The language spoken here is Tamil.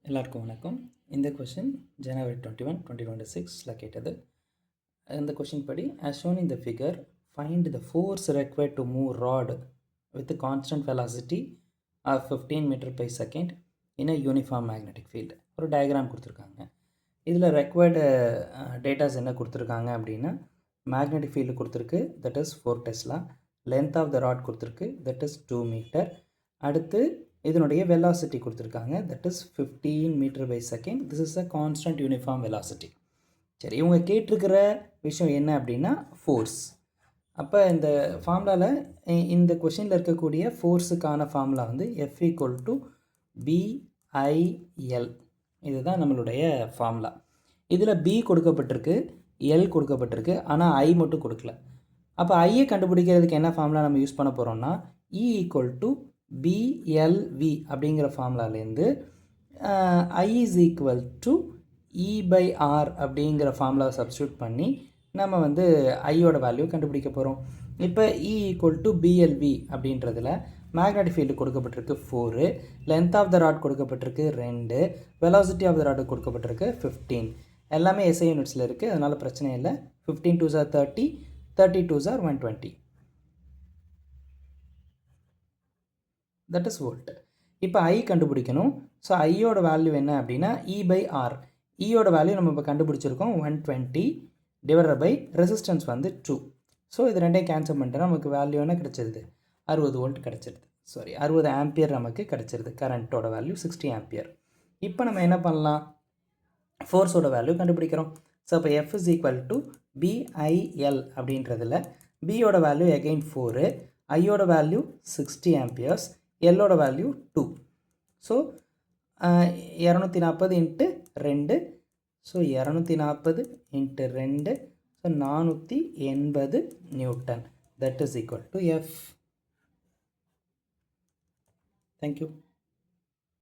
எல்லாருக்கும் வணக்கம். இந்த கொஷின் January 21, 2026 கேட்டது. இந்த கொஷின் படி as shown in the figure, find the force required to move rod with a constant velocity of 15 meter per second in a uniform magnetic field. ஒரு டயக்ராம் கொடுத்துருக்காங்க. இதில் ரெக்வயர்டு டேட்டாஸ் என்ன கொடுத்துருக்காங்க அப்படின்னா, மேக்னெட்டிக் ஃபீல்டு கொடுத்துருக்கு, that is 4 tesla. Length of the rod கொடுத்துருக்கு, தட் இஸ் 2 மீட்டர். அடுத்து இதனுடைய வெலாசிட்டி கொடுத்துருக்காங்க, that is 15 metre per second. This is a constant uniform velocity. சரி, இவங்க கேட்டிருக்கிற விஷயம் என்ன அப்படின்னா ஃபோர்ஸ். அப்போ இந்த ஃபார்முலாவில் இந்த கொஷினில் இருக்கக்கூடிய ஃபோர்ஸுக்கான ஃபார்முலா வந்து F = BIL. இதுதான் நம்மளுடைய ஃபார்முலா. இதில் B கொடுக்கப்பட்டிருக்கு, L கொடுக்கப்பட்டிருக்கு, ஆனால் I மட்டும் கொடுக்கல. அப்போ ஐயை கண்டுபிடிக்கிறதுக்கு என்ன ஃபார்முலா நம்ம யூஸ் பண்ண போகிறோம்னா, E = BLV அப்படிங்கிற ஃபார்முலாலேருந்து I = E/R அப்படிங்கிற ஃபார்முலாவை சப்ஸ்டியூட் பண்ணி நம்ம வந்து ஐயோட வேல்யூ கண்டுபிடிக்க போகிறோம். இப்போ E = BLV அப்படின்றதில் மேக்னெட்டிக் ஃபீல்டு கொடுக்கப்பட்டிருக்கு 4, லென்த் ஆஃப் த ராட் கொடுக்கப்பட்டிருக்கு 2, வெலாசிட்டி ஆஃப் த ராட் கொடுக்கப்பட்டிருக்கு 15. எல்லாமே SI யூனிட்ஸில் இருக்குது, அதனால் பிரச்சனை இல்லை. 15 2s are 30, 30 2s are 120. That is volt. இப்போ ஐ கண்டுபிடிக்கணும். ஸோ ஐயோட வேல்யூ என்ன அப்படின்னா E/R. ஈயோட வேல்யூ நம்ம இப்போ கண்டுபிடிச்சிருக்கோம் 120 டிவைடட் பை ரெசிஸ்டன்ஸ் வந்து 2. ஸோ இது ரெண்டையும் கேன்சல் பண்ணிட்டு நமக்கு வேல்யூ என்ன கிடச்சிருது, 60 வோல்ட் கிடச்சிருது. 60 ஆம்பியர் நமக்கு கிடச்சிருது. கரண்ட்டோட வேல்யூ 60 ஆம்பியர். இப்போ நம்ம என்ன பண்ணலாம், ஃபோர்ஸோட வேல்யூ கண்டுபிடிக்கிறோம். ஸோ இப்போ F = BIL அப்படின்றதில் பியோட வேல்யூ அகெயின் 4, ஐயோட வேல்யூ 60 ஆம்பியர்ஸ், எல்லோட value 2. So 240 × 2. So 240 × 2. So 480 newton. That is equal to F. Thank you.